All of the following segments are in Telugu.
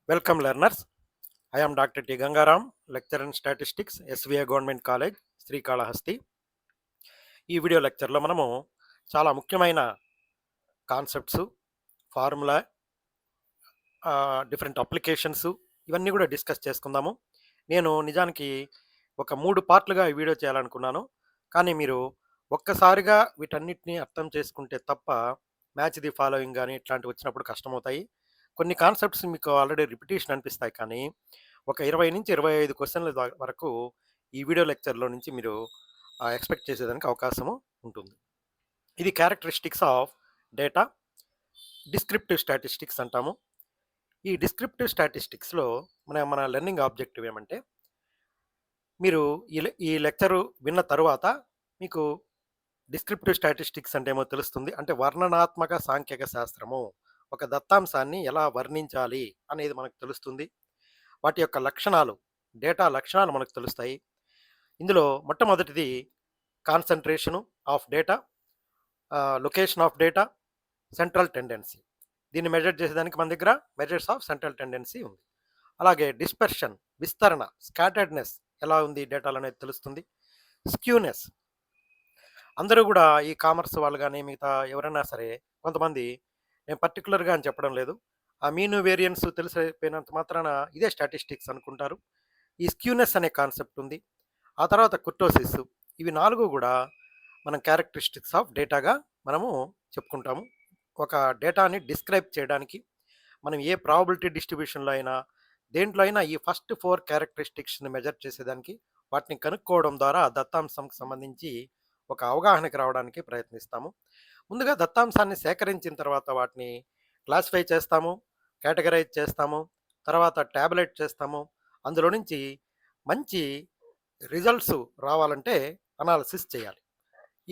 Welcome learners. I am Dr. T. Gangaram, lecturer in statistics, SVA Government College, Srikalahasti. ఈ వీడియో లెక్చర్లో మనము చాలా ముఖ్యమైన కాన్సెప్ట్స్, ఫార్ములా, డిఫరెంట్ అప్లికేషన్స్ ఇవన్నీ కూడా డిస్కస్ చేసుకుందాము. నేను నిజానికి ఒక 3 పార్ట్లుగా ఈ వీడియో చేయాలనుకున్నాను. కానీ మీరు ఒక్కసారిగా వీటన్నిటిని అర్థం చేసుకుంటే తప్ప మ్యాచ్ ది ఫాలోయింగ్ గాని ఇట్లాంటివి వచ్చినప్పుడు కష్టమవుతాయి. కొన్ని కాన్సెప్ట్స్ మీకు ఆల్రెడీ రిపిటీషన్ అనిపిస్తాయి కానీ ఒక 20-25 క్వెషన్ల వరకు ఈ వీడియో లెక్చర్‌లో నుంచి మీరు ఎక్స్‌పెక్ట్ చేసేదానికి అవకాశము ఉంటుంది. ఇది characteristics of data, descriptive statistics అంటాము. ఈ డిస్క్రిప్టివ్ స్టాటిస్టిక్స్‌లో మన లెర్నింగ్ ఆబ్జెక్టివ్ ఏమంటే, మీరు ఈ లెక్చరు విన్న తరువాత మీకు డిస్క్రిప్టివ్ స్టాటిస్టిక్స్ అంటే ఏమో తెలుస్తుంది. అంటే వర్ణనాత్మక సాంఖ్యక శాస్త్రము. ఒక దత్తాంశాన్ని ఎలా వర్ణించాలి అనేది మనకు తెలుస్తుంది. వాటి యొక్క లక్షణాలు, డేటా లక్షణాలు మనకు తెలుస్తాయి. ఇందులో మొట్టమొదటిది concentration of data, location of data, central tendency. దీన్ని మెజర్ చేసేదానికి మన దగ్గర మెజర్స్ ఆఫ్ సెంట్రల్ టెండెన్సీ ఉంది. అలాగే డిస్పర్షన్, విస్తరణ, స్కాటర్డ్నెస్ ఎలా ఉంది డేటాలు అనేది తెలుస్తుంది. స్క్యూనెస్, అందరూ కూడా ఈ కామర్స్ వాళ్ళు కానీ మిగతా ఎవరైనా సరే కొంతమంది, నేను పర్టికులర్గా అని చెప్పడం లేదు, ఆ మీను వేరియన్స్ తెలిసిపోయినంత మాత్రాన ఇదే స్టాటిస్టిక్స్ అనుకుంటారు. ఈ స్క్యూనెస్ అనే కాన్సెప్ట్ ఉంది. ఆ తర్వాత కుర్టోసిస్. ఇవి 4 కూడా మనం క్యారెక్టరిస్టిక్స్ ఆఫ్ డేటాగా మనము చెప్పుకుంటాము. ఒక డేటాని డిస్క్రైబ్ చేయడానికి మనం ఏ ప్రాబబిలిటీ డిస్ట్రిబ్యూషన్లో అయినా దేంట్లో అయినా ఈ ఫస్ట్ 4 క్యారెక్టరిస్టిక్స్ని మెజర్ చేసేదానికి వాటిని కనుక్కోవడం ద్వారా దత్తాంశంకి సంబంధించి ఒక అవగాహనకి రావడానికి ప్రయత్నిస్తాము. ముందుగా దత్తాంశాన్ని సేకరించిన తర్వాత వాటిని క్లాసిఫై చేస్తాము, కేటగరైజ్ చేస్తాము, తర్వాత ట్యాబులేట్ చేస్తాము. అందులో నుంచి మంచి రిజల్ట్స్ రావాలంటే అనాలిసిస్ చేయాలి.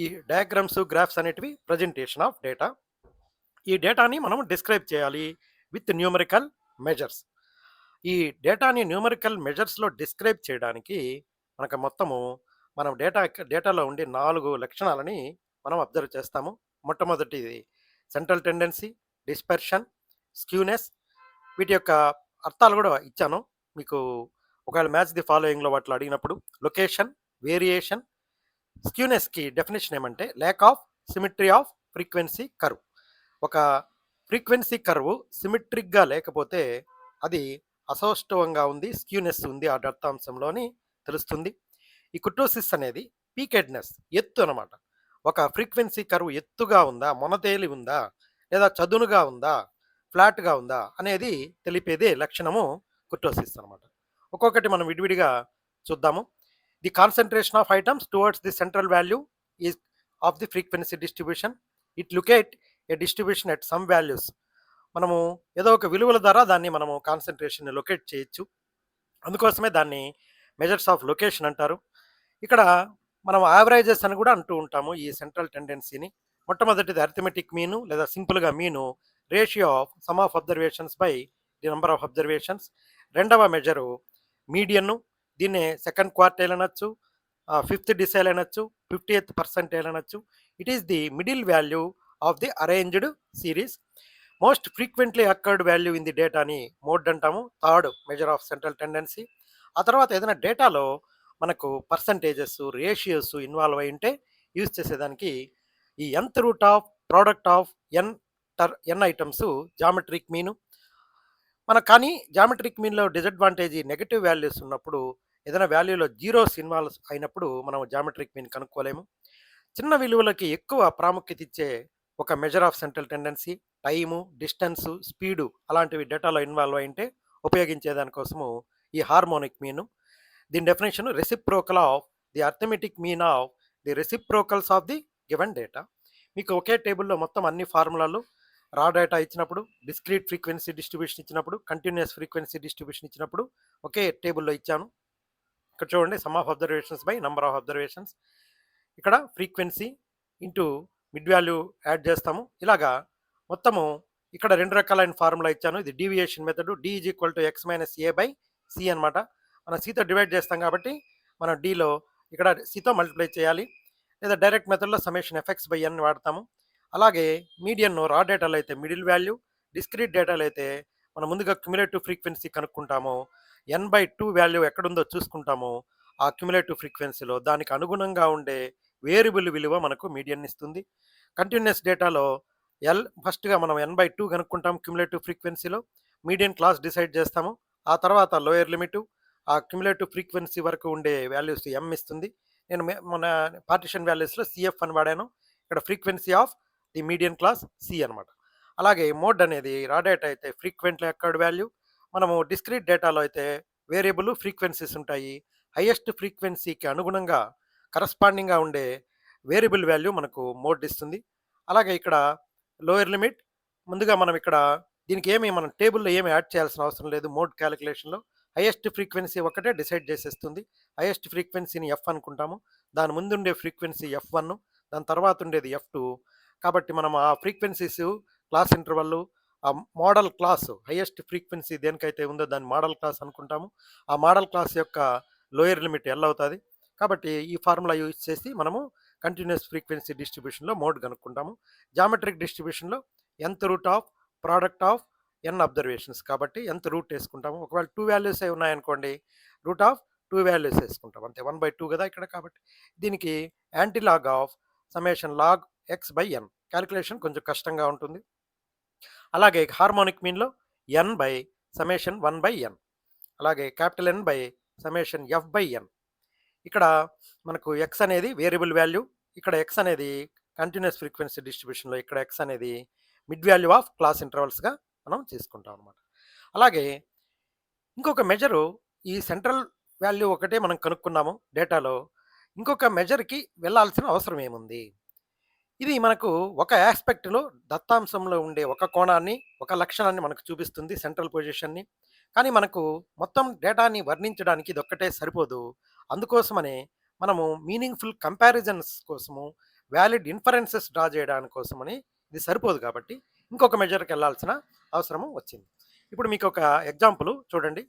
ఈ డయాగ్రామ్స్, గ్రాఫ్స్ అనేటివి ప్రజెంటేషన్ ఆఫ్ డేటా. ఈ డేటాని మనం డిస్క్రైబ్ చేయాలి విత్ న్యూమరికల్ మెజర్స్. ఈ డేటాని న్యూమరికల్ మెజర్స్లో డిస్క్రైబ్ చేయడానికి మనకు మొత్తము మనం డేటాలో ఉండే 4 లక్షణాలని మనం అబ్జర్వ్ చేస్తాము. మొట్టమొదటిది సెంట్రల్ టెండెన్సీ, డిస్పర్షన్, స్క్యూనెస్. వీటి యొక్క అర్థాలు కూడా ఇచ్చాను మీకు. ఒకవేళ మ్యాచ్ ది ఫాలోయింగ్లో వాటిలో అడిగినప్పుడు లొకేషన్, వేరియేషన్. స్క్యూనెస్కి డెఫినేషన్ ఏమంటే lack of symmetry off frequency curve. ఒక ఫ్రీక్వెన్సీ కర్వ్ సిమెట్రిక్గా లేకపోతే అది అసౌష్ఠవంగా ఉంది, స్క్యూనెస్ ఉంది ఆ దత్తాంశంలోని తెలుస్తుంది. ఈ కుర్టోసిస్ అనేది పీకెడ్నెస్, ఎత్తు అనమాట. ఒక ఫ్రీక్వెన్సీ కర్వ్ ఎత్తుగా ఉందా, మొనతేలి ఉందా, లేదా చదునుగా ఉందా, ఫ్లాట్గా ఉందా అనేది తెలిపేదే లక్షణము కుర్టోసిస్ అనమాట. ఒక్కొక్కటి మనం విడివిడిగా చూద్దాము. The concentration of items towards the central value is of the frequency distribution. It locate A distribution at some values. మనము ఏదో ఒక విలువల ద్వారా దాన్ని మనము కాన్సన్ట్రేషన్ని లొకేట్ చేయొచ్చు. అందుకోసమే దాన్ని మెజర్స్ ఆఫ్ లొకేషన్ అంటారు. ఇక్కడ మనం యావరేజెస్ అని కూడా అంటూ ఉంటాము ఈ సెంట్రల్ టెండెన్సీని. మొట్టమొదటిది అర్థమెటిక్ మీను లేదా సింపుల్గా mean, ratio of sum of observations by the number of observations. రెండవ మెజరు మీడియన్ను, దీన్నే సెకండ్ క్వార్టైల్ అనొచ్చు, ఫిఫ్త్ డిసైల్ అనొచ్చు, 50th పర్సెంటైల్ అనొచ్చు. It is the middle value of the arranged series. Most frequently occurred value in the డేటాని మోడ్ అంటాము, third measure of central tendency. ఆ తర్వాత ఏదైనా డేటాలో మనకు పర్సంటేజెస్, రేషియోస్ ఇన్వాల్వ్ అయి ఉంటే యూజ్ చేసేదానికి ఈ nth root of product of n items geometric mean. మనకు కానీ జామెట్రిక్ మీన్లో డిసడ్వాంటేజ్ నెగటివ్ వాల్యూస్ ఉన్నప్పుడు, ఏదైనా వాల్యూలో జీరోస్ ఇన్వాల్వ్ అయినప్పుడు మనం జామెట్రిక్ మీన్ కనుక్కోలేము. చిన్న విలువలకి ఎక్కువ ప్రాముఖ్యత ఇచ్చే ఒక measure of central tendency time, distance, speed అలాంటివి డేటాలో ఇన్వాల్వ్ అయింటే ఉపయోగించే దానికోసము ఈ హార్మోనిక్ మీను. దీని definition reciprocal of the arithmetic mean of the reciprocals of the given data. మీకు ఒకే టేబుల్లో మొత్తం అన్ని ఫార్ములాలు, రా డేటా ఇచ్చినప్పుడు, డిస్క్రీట్ ఫ్రీక్వెన్సీ డిస్ట్రిబ్యూషన్ ఇచ్చినప్పుడు, కంటిన్యూస్ ఫ్రీక్వెన్సీ డిస్ట్రిబ్యూషన్ ఇచ్చినప్పుడు ఒకే టేబుల్లో ఇచ్చాను. ఇక్కడ చూడండి, sum of observations by number of observations. ఇక్కడ frequency into mid value add చేస్తాము. ఇలాగా మొత్తము ఇక్కడ 2 రకాలైన ఫార్ములా ఇచ్చాను. ఇది deviation method, d is equal to x minus A by C అనమాట. మనం సితో డివైడ్ చేస్తాం కాబట్టి మనం డిలో ఇక్కడ సితో మల్టిప్లై చేయాలి, లేదా డైరెక్ట్ మెథడ్లో సಮೇషన్ ఎఫ్ఎక్స్ బై ఎన్ వాడతాము. అలాగే మీడియన్ రా డేటాలో అయితే మిడిల్ వాల్యూ, డిస్క్రీట్ డేటాలో అయితే మనం ముందుగా క్యుములేటివ్ ఫ్రీక్వెన్సీ కనుక్కుంటామో, n/2 వాల్యూ ఎక్కడుందో చూసుకుంటామో, ఆ క్యుములేటివ్ ఫ్రీక్వెన్సీలో దానికి అనుగుణంగా ఉండే వేరియబుల్ విలువ మనకు మీడియన్ ఇస్తుంది. కంటిన్యూయస్ డేటాలో ఫస్ట్‌గా మనం n/2 కనుక్కుంటాం క్యుములేటివ్ ఫ్రీక్వెన్సీలో. మీడియన్ క్లాస్ డిసైడ్ చేస్తాము. ఆ తర్వాత లోయర్ లిమిటు, ఆ క్యుములేటివ్ ఫ్రీక్వెన్సీ వరకు ఉండే వాల్యూస్ m ఇస్తుంది. నేను మన పార్టిషన్ వాల్యూస్‌లో సీఎఫ్ అని వాడాను. ఇక్కడ frequency of the median class c అనమాట. అలాగే మోడ్ అనేది రా డేటా అయితే ఫ్రీక్వెంట్లీ అకర్డ్ వాల్యూ. మనము డిస్క్రీట్ డేటాలో అయితే వేరియబుల్ ఫ్రీక్వెన్సీస్ ఉంటాయి. హైయెస్ట్ ఫ్రీక్వెన్సీకి అనుగుణంగా కరస్పాండింగ్‌గా ఉండే వేరియబుల్ వాల్యూ మనకు మోడ్ ఇస్తుంది. అలాగే ఇక్కడ లోయర్ లిమిట్ ముందుగా మనం ఇక్కడ దీనికి మనం టేబుల్‌లో ఏమి యాడ్ చేయాల్సిన అవసరం లేదు మోడ్ క్యాలిక్యులేషన్‌లో. హైయెస్ట్ ఫ్రీక్వెన్సీ ఒక్కటే డిసైడ్ చేసేస్తుంది. హైయెస్ట్ ఫ్రీక్వెన్సీని ఎఫ్ అనుకుంటాము. దాని ముందుండే ఫ్రీక్వెన్సీ ఎఫ్1, దాని తర్వాత ఉండేది ఎఫ్2. కాబట్టి మనం ఆ ఫ్రీక్వెన్సీస్ క్లాస్ ఇంటర్వల్లు, ఆ మోడల్ క్లాస్ హైయెస్ట్ ఫ్రీక్వెన్సీ దేనికైతే ఉందో దాన్ని మోడల్ క్లాస్ అనుకుంటాము. ఆ మోడల్ క్లాస్ యొక్క లోయర్ లిమిట్ ఎల్ అవుతుంది. కాబట్టి ఈ ఫార్ములా యూజ్ చేసి మనము కంటిన్యూస్ ఫ్రీక్వెన్సీ డిస్ట్రిబ్యూషన్లో మోడ్ కనుక్కుంటాము. జామెట్రిక్ డిస్ట్రిబ్యూషన్లో nth root of product of n observations కాబట్టి nth రూట్ వేసుకుంటాము. ఒకవేళ 2 వాల్యూస్ ఉన్నాయనుకోండి, రూట్ ఆఫ్ 2 వాల్యూస్ వేసుకుంటాం అంతే. 1/2 కదా ఇక్కడ. కాబట్టి దీనికి antilog of summation log x by n calculation కొంచెం కష్టంగా ఉంటుంది. అలాగే హార్మోనిక్ మీన్లో n బై సమ్మేషన్ 1/n, అలాగే capital N by summation f by n. ఇక్కడ మనకు ఎక్స్ అనేది వేరియబుల్ వాల్యూ, ఇక్కడ ఎక్స్ అనేది కంటిన్యూస్ ఫ్రీక్వెన్సీ డిస్ట్రిబ్యూషన్లో ఇక్కడ ఎక్స్ అనేది మిడ్ వాల్యూ ఆఫ్ క్లాస్ ఇంటర్వల్స్గా మనం తీసుకుంటాం అనమాట. అలాగే ఇంకొక మెజరు, ఈ సెంట్రల్ వాల్యూ ఒకటే మనం కనుక్కున్నాము డేటాలో, ఇంకొక మెజర్కి వెళ్ళాల్సిన అవసరం ఏముంది? ఇది మనకు ఒక ఆస్పెక్ట్లో దత్తాంశంలో ఉండే ఒక కోణాన్ని, ఒక లక్షణాన్ని మనకు చూపిస్తుంది సెంట్రల్ పొజిషన్ని. కానీ మనకు మొత్తం డేటాని వర్ణించడానికి ఇదొక్కటే సరిపోదు. అందుకోసమనే మనము మీనింగ్‌ఫుల్ కంపారిజన్స్ కోసము, వాలిడ్ ఇన్ఫరెన్సెస్ డ్రా చేయడానికి కోసమని ఇది సరిపోదు కాబట్టి ఇంకొక మెజర్‌కెళ్ళాల్సిన అవసరము వచ్చింది. ఇప్పుడు మీకొక ఎగ్జాంపుల్ చూడండి.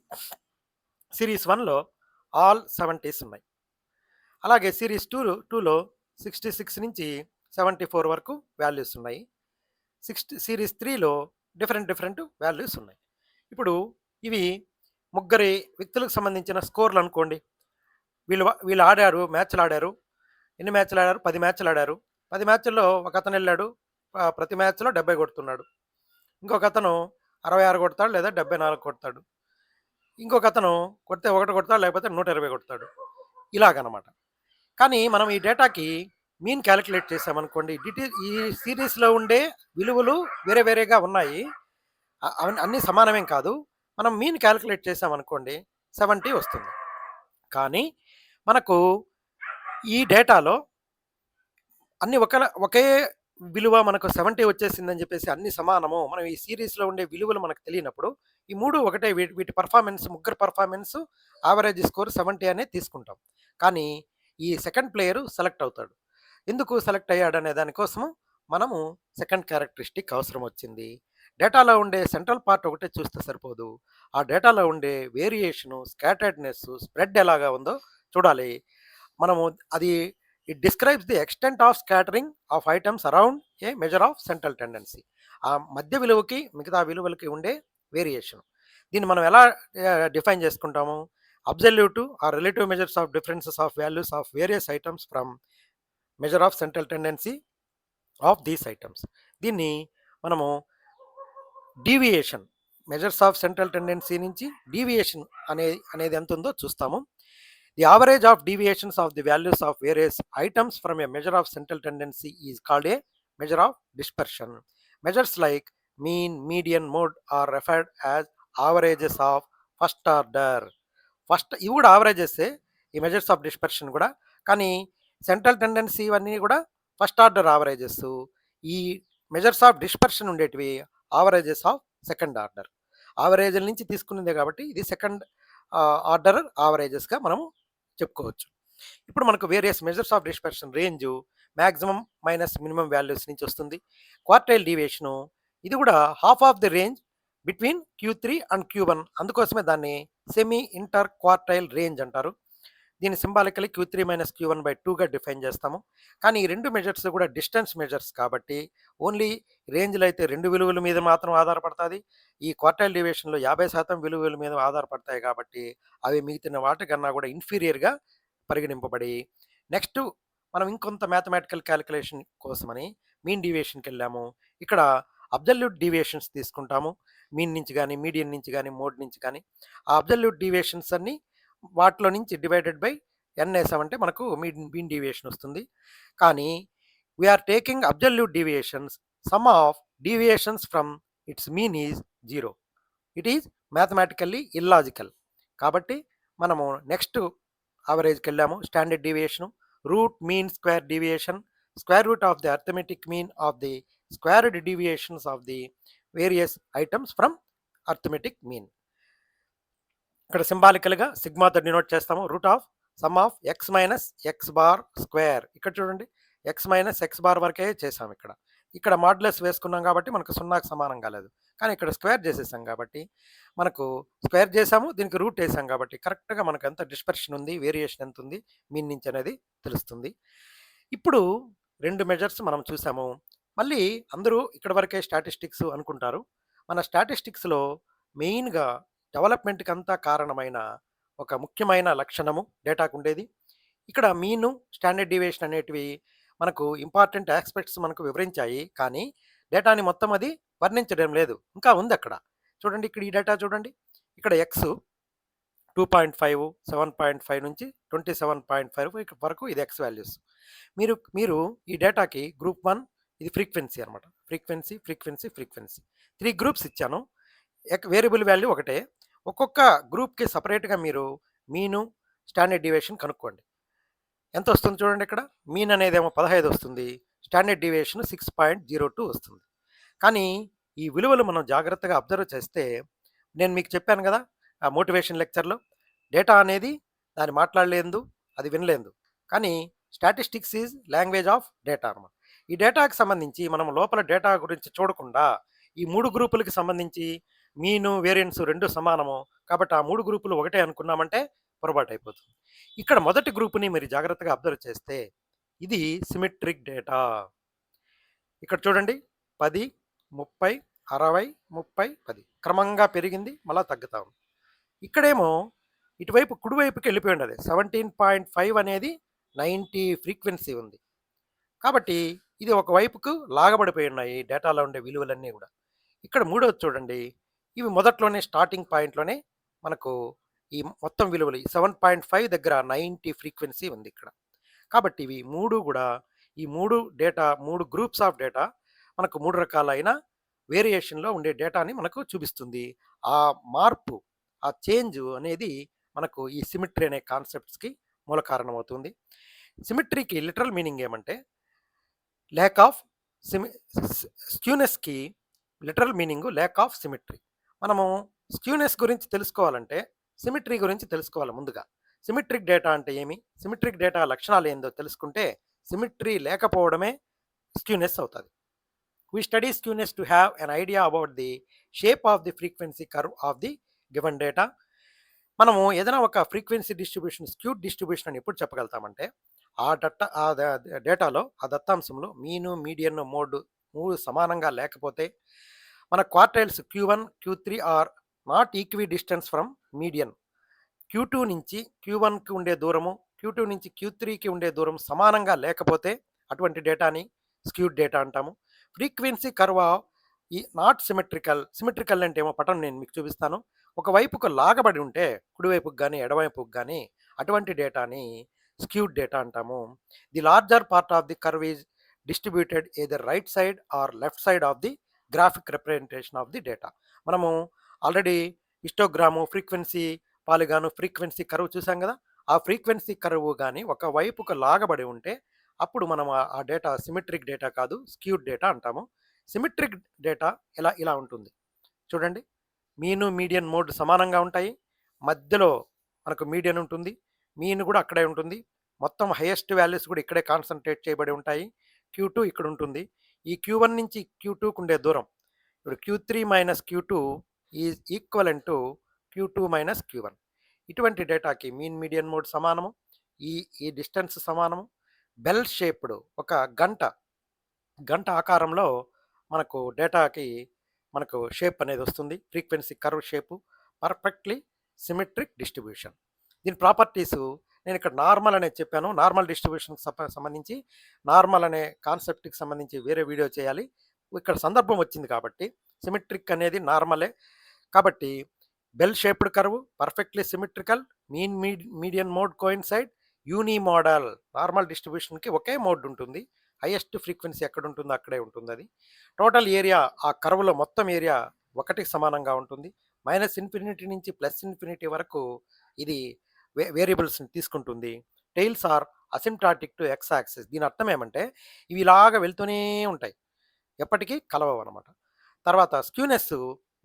సిరీస్ 1లో ఆల్ 70s ఉన్నాయి. అలాగే సిరీస్ 2లో 66 నుంచి 74 వరకు వాల్యూస్ ఉన్నాయి. సిరీస్ 3లో డిఫరెంట్ వాల్యూస్ ఉన్నాయి. ఇప్పుడు ఇవి ముగ్గురి వ్యక్తులకు సంబంధించిన స్కోర్లు అనుకోండి. వీళ్ళు ఆడారు, మ్యాచ్లు ఆడారు. ఎన్ని మ్యాచ్లు ఆడారు? 10 మ్యాచ్లు ఆడారు. 10 మ్యాచ్ల్లో ఒక అతను వెళ్ళాడు, ప్రతి మ్యాచ్లో 70 కొడుతున్నాడు. ఇంకొక అతను 66 కొడతాడు లేదా 74 కొడతాడు. ఇంకొక అతను కొడితే 1 కొడతాడు, లేకపోతే 120 కొడతాడు. ఇలాగనమాట. కానీ మనం ఈ డేటాకి మీన్ క్యాలిక్యులేట్ చేసామనుకోండి, ఈ సిరీస్లో ఉండే విలువలు వేరే వేరేగా ఉన్నాయి. అన్నీ సమానమేం కాదు. మనం మీన్ క్యాలిక్యులేట్ చేసామనుకోండి 70 వస్తుంది. కానీ మనకు ఈ డేటాలో అన్ని ఒకే విలువ మనకు 70 వచ్చేసిందని చెప్పేసి అన్ని సమానము, మనం ఈ సిరీస్లో ఉండే విలువలు మనకు తెలియనప్పుడు ఈ మూడు ఒకటే, వీటి పర్ఫార్మెన్స్, ముగ్గురు పర్ఫార్మెన్స్ యావరేజ్ స్కోర్ 70 అనేది తీసుకుంటాం. కానీ ఈ సెకండ్ ప్లేయరు సెలెక్ట్ అవుతాడు. ఎందుకు సెలెక్ట్ అయ్యాడనే దానికోసము మనము సెకండ్ క్యారెక్టరిస్టిక్ అవసరం వచ్చింది. డేటాలో ఉండే సెంట్రల్ పార్ట్ ఒకటే చూస్తే సరిపోదు. ఆ డేటాలో ఉండే వేరియేషను, స్కాటర్డ్నెస్, స్ప్రెడ్ ఎలాగా ఉందో చూడాలి. మనము అది it describes the extent of scattering of items around a measure of central tendency. ఆ మధ్య విలువకి మిగతా విలువలకి ఉండే వేరియేషన్. దీన్ని మనం ఎలా డిఫైన్ చేసుకుంటాము? Absolute or relative measures of differences of values of various items from measure of central tendency of these items. దీన్ని మనము deviation, measures of central tendency నుంచి డీవియేషన్ అనేది ఎంత ఉందో చూస్తాము. The average of deviations of the values of various items from a measure of central tendency is called a measure of dispersion. Measures like mean, median, mode are referred as averages of first order. ఇవి కూడా యావరేజెసే, ఈ మెజర్స్ ఆఫ్ డిస్పర్షన్ కూడా. కానీ సెంట్రల్ టెండెన్సీ ఇవన్నీ కూడా ఫస్ట్ ఆర్డర్ యావరేజెస్. ఈ మెజర్స్ ఆఫ్ డిస్పర్షన్ ఉండేటివి యావరేజెస్ ఆఫ్ సెకండ్ ఆర్డర్. యావరేజ్ల నుంచి తీసుకునేదే కాబట్టి ఇది సెకండ్ ఆర్డర్ యావరేజెస్గా మనము చెప్పుకోవచ్చు. ఇప్పుడు మనకు various measures of dispersion range maximum minus minimum values నుంచి వస్తుంది. క్వార్టైల్ డీవియేషను ఇది కూడా half of the range between Q3 and Q1, అందుకోసమే దాన్ని సెమీ ఇంటర్ క్వార్టైల్ రేంజ్ అంటారు. దీన్ని సింబాలికల్లీ Q3 మైనస్ Q1/2గా డిఫైన్ చేస్తాము. కానీ ఈ 2 మెజర్స్ కూడా డిస్టెన్స్ మెజర్స్ కాబట్టి ఓన్లీ రేంజ్‌లో అయితే 2 విలువల మీద మాత్రం ఆధారపడతాది. ఈ క్వార్టైల్ డీవియేషన్‌లో 50% విలువల మీద ఆధారపడతాయి కాబట్టి అవి మిగిలిన వాటికన్నా కూడా ఇన్ఫీరియర్‌గా పరిగణింపబడి నెక్స్ట్ మనం ఇంకొంత మ్యాథమెటికల్ క్యాలిక్యులేషన్ కోసమని మీన్ డీవియేషన్‌కెళ్ళాము. ఇక్కడ అబ్సల్యూట్ డీవియేషన్స్ తీసుకుంటాము. మీన్ నుంచి గాని, మీడియన్ నుంచి గాని, మోడ్ నుంచి కానీ ఆ అబ్సల్యూట్ డీవియేషన్స్ అన్నీ వాటిలో నుంచి డివైడెడ్ బై n ఏసామంటే మనకు మీన్ డీవియేషన్ వస్తుంది. కానీ we're taking absolute deviations, sum of deviations from its mean is 0. It is mathematically illogical. కాబట్టి మనము నెక్స్ట్ యావరేజ్కి వెళ్ళాము. Standard deviation, root mean square deviation, square root of the arithmetic mean of the squared deviations of the various items from arithmetic mean. ఇక్కడ సింబాలికల్గా సిగ్మాతో డినోట్ చేస్తాము. Root of sum of x minus x bar square. ఇక్కడ చూడండి ఎక్స్ మైనస్ ఎక్స్ బార్ వరకే చేసాం. ఇక్కడ ఇక్కడ మాడ్యులస్ వేసుకున్నాం కాబట్టి మనకు సున్నాకు సమానం కాలేదు. కానీ ఇక్కడ స్క్వేర్ చేసేసాం కాబట్టి మనకు స్క్వేర్ చేసాము, దీనికి రూట్ వేసాం కాబట్టి కరెక్ట్గా మనకు ఎంత డిస్పర్షన్ ఉంది, వేరియేషన్ ఎంత ఉంది మీన్ నుంచి అనేది తెలుస్తుంది. ఇప్పుడు 2 మెజర్స్ మనం చూసాము. మళ్ళీ అందరూ ఇక్కడ వరకే స్టాటిస్టిక్స్ అనుకుంటారు. మన స్టాటిస్టిక్స్లో మెయిన్గా డెవలప్మెంట్కి అంతా కారణమైన ఒక ముఖ్యమైన లక్షణము డేటాకు ఉండేది. ఇక్కడ మీను స్టాండర్డ్ డీవియేషన్ అనేటివి మనకు ఇంపార్టెంట్ ఆస్పెక్ట్స్ మనకు వివరించాయి. కానీ డేటాని మొత్తం అది వర్ణించడం లేదు, ఇంకా ఉంది అక్కడ. చూడండి ఇక్కడ ఈ డేటా చూడండి. ఇక్కడ ఎక్స్ 2.5, 7.5 నుంచి 27.5 వరకు ఇది ఎక్స్ వాల్యూస్. మీరు మీరు ఈ డేటాకి గ్రూప్ 1 ఇది ఫ్రీక్వెన్సీ అనమాట. ఫ్రీక్వెన్సీ ఫ్రీక్వెన్సీ ఫ్రీక్వెన్సీ 3 గ్రూప్స్ ఇచ్చాను. వేరియబుల్ వాల్యూ ఒకటే. ఒక్కొక్క గ్రూప్కి సపరేట్గా మీరు మీను స్టాండర్డ్ డీవియేషన్ కనుక్కోండి. ఎంత వస్తుంది చూడండి. ఇక్కడ మీన్ అనేదేమో 15 వస్తుంది, స్టాండర్డ్ డీవియేషన్ 6.02 వస్తుంది. కానీ ఈ విలువలు మనం జాగ్రత్తగా అబ్జర్వ్ చేస్తే నేను మీకు చెప్పాను కదా ఆ మోటివేషన్ లెక్చర్లో, డేటా అనేది దాన్ని మాట్లాడలేదు, అది వినలేదు. కానీ statistics is language of data అనమాట. ఈ డేటాకి సంబంధించి మనం లోపల డేటా గురించి చూడకుండా ఈ 3 గ్రూపులకి సంబంధించి మీను వేరియన్స్ 2 సమానము కాబట్టి ఆ 3 గ్రూపులు ఒకటే అనుకున్నామంటే పొరపాటు అయిపోతుంది. ఇక్కడ మొదటి గ్రూప్ని మీరు జాగ్రత్తగా అబ్జర్వ్ చేస్తే ఇది సిమెట్రిక్ డేటా. ఇక్కడ చూడండి 10, 30, 60, 30, 10 క్రమంగా పెరిగింది, మళ్ళీ తగ్గుతా ఉంది. ఇక్కడేమో ఇటువైపు కుడివైపుకి వెళ్ళిపోయింది. అది 17.5 అనేది 90 ఫ్రీక్వెన్సీ ఉంది. కాబట్టి ఇది ఒక వైపుకు లాగబడిపోయి ఉన్నాయి డేటాలో ఉండే విలువలన్నీ కూడా. ఇక్కడ మూడోది చూడండి, ఇవి మొదట్లోనే స్టార్టింగ్ పాయింట్లోనే మనకు ఈ మొత్తం విలువలు 7.5 దగ్గర 90 ఫ్రీక్వెన్సీ ఉంది ఇక్కడ. కాబట్టి ఇవి 3 కూడా ఈ 3 డేటా 3 గ్రూప్స్ ఆఫ్ డేటా మనకు 3 రకాలైన వేరియేషన్లో ఉండే డేటాని మనకు చూపిస్తుంది. ఆ మార్పు, ఆ చేంజ్ అనేది మనకు ఈ సిమెట్రీ అనే కాన్సెప్ట్స్కి మూల కారణమవుతుంది. సిమెట్రీకి లిటరల్ మీనింగ్ ఏమంటే ల్యాక్ ఆఫ్ స్క్యూనెస్కి literal meaning lack of symmetry. మనము స్క్యూనెస్ గురించి తెలుసుకోవాలంటే సిమెట్రీ గురించి తెలుసుకోవాలి ముందుగా. సిమెట్రిక్ డేటా అంటే ఏమి, సిమెట్రిక్ డేటా లక్షణాలు ఏందో తెలుసుకుంటే సిమెట్రీ లేకపోవడమే స్క్యూనెస్ అవుతుంది. We study skewness to have an idea about the shape of the frequency curve of the given data. మనము ఏదైనా ఒక ఫ్రీక్వెన్సీ డిస్ట్రిబ్యూషన్ స్క్యూడ్ డిస్ట్రిబ్యూషన్ అని ఎప్పుడు చెప్పగలుగుతామంటే ఆ డేటాలో ఆ దత్తాంశంలో మీను మీడియన్ మోడ్ 3 సమానంగా లేకపోతే మన quartiles Q1 Q3 are not equidistance from median. Q2 నుంచి Q1కి ఉండే దూరము, Q2 నుంచి Q3కి ఉండే దూరం సమానంగా లేకపోతే అటువంటి డేటాని స్క్యూడ్ డేటా అంటాము. ఫ్రీక్వెన్సీ కర్వ్ ఈ నాట్ సిమెట్రికల్ అంటే ఏమో పటం నేను మీకు చూపిస్తాను. ఒకవైపుకు లాగబడి ఉంటే కుడివైపుకి కానీ ఎడవైపుకి కానీ అటువంటి డేటాని స్క్యూడ్ డేటా అంటాము. The larger part of the curve is distributed either right side or left side of the graphic representation of the data. మనము already histogram, frequency polygon, frequency curve చూసాం కదా. ఆ ఫ్రీక్వెన్సీ కర్వ్ కానీ ఒక వైపుకు లాగబడి ఉంటే అప్పుడు మనం ఆ డేటా సిమెట్రిక్ డేటా కాదు, స్క్యూడ్ డేటా అంటాము. సిమెట్రిక్ డేటా ఇలా ఉంటుంది చూడండి. మీను మీడియన్ మోడ్ సమానంగా ఉంటాయి, మధ్యలో మనకు మీడియన్ ఉంటుంది, మీన్ కూడా అక్కడే ఉంటుంది, మొత్తం హైయెస్ట్ వాల్యూస్ కూడా ఇక్కడే కాన్సన్ట్రేట్ చేయబడి ఉంటాయి. Q2 ఇక్కడ ఉంటుంది. ఈ Q1 నుంచి Q2కు ఉండే దూరం ఇప్పుడు Q3 minus Q2 is equivalent to Q2 minus Q1. ఇటువంటి డేటాకి మీన్ మీడియన్ మోడ్ సమానము. ఈ ఈ డిస్టెన్స్ సమానము. బెల్ షేప్డ్ ఒక గంట, గంట ఆకారంలో మనకు డేటాకి మనకు షేప్ అనేది వస్తుంది. Frequency curve shape, perfectly symmetric distribution. దీని ప్రాపర్టీసు నేను ఇక్కడ నార్మల్ అనేది చెప్పాను. నార్మల్ డిస్ట్రిబ్యూషన్‌కి సంబంధించి నార్మల్ అనే కాన్సెప్ట్‌కి సంబంధించి వేరే వీడియో చేయాలి. ఇక్కడ సందర్భం వచ్చింది కాబట్టి సిమెట్రిక్ అనేది నార్మలే. కాబట్టి bell shaped curve, perfectly symmetrical, median mode coincide, unimodal. Normal డిస్ట్రిబ్యూషన్‌కి ఒకే మోడ్ ఉంటుంది. హైయెస్ట్ ఫ్రీక్వెన్సీ ఎక్కడ ఉంటుందో అక్కడే ఉంటుంది అది. టోటల్ ఏరియా ఆ కర్వ్‌లో మొత్తం ఏరియా 1కి సమానంగా ఉంటుంది. -ఇన్ఫినిటీ నుంచి +ఇన్ఫినిటీ వరకు ఇది వేరియబుల్స్‌ని తీసుకుంటుంది. Tails are asymptotic to x axis. దీని అర్థం ఏమంటే ఇవి ఇలాగా వెళ్తూనే ఉంటాయి. ఎప్పటికీ కలవవనమాట. తర్వాత స్క్యూనెస్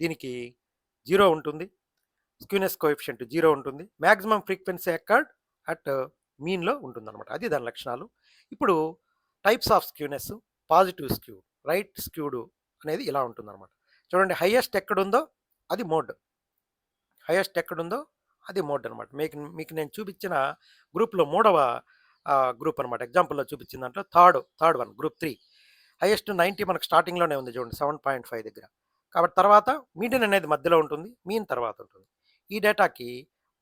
దీనికి 0 ఉంటుంది. స్క్యూనెస్ కోఎఫిషియంట్ 0 ఉంటుంది. మాక్సిమం ఫ్రీక్వెన్సీ ఎక్కర్డ్ అట్ మీన్‌లో ఉంటుందనమాట. అది దాని లక్షణాలు. ఇప్పుడు types of skewness, positive skew, right skewed అనేది ఇలా ఉంటుందనమాట. చూడండి, హైయెస్ట్ ఎక్కడుందో అది మోడ్. హైయెస్ట్ ఎక్కడుందో అది మోడ్ అనమాట. మీకు మీకు నేను చూపించిన గ్రూప్‌లో మూడవ గ్రూప్ అనమాట. ఎగ్జాంపుల్‌లో చూపించిన దాంట్లో థర్డ్ వన్ గ్రూప్ 3. హైయెస్ట్ 90 మనకు స్టార్టింగ్‌లోనే ఉంది చూడండి, 7.5 దగ్గర. కాబట్టి తర్వాత మీడియన్ అనేది మధ్యలో ఉంటుంది. మీన్ తర్వాత ఉంటుంది. ఈ డేటాకి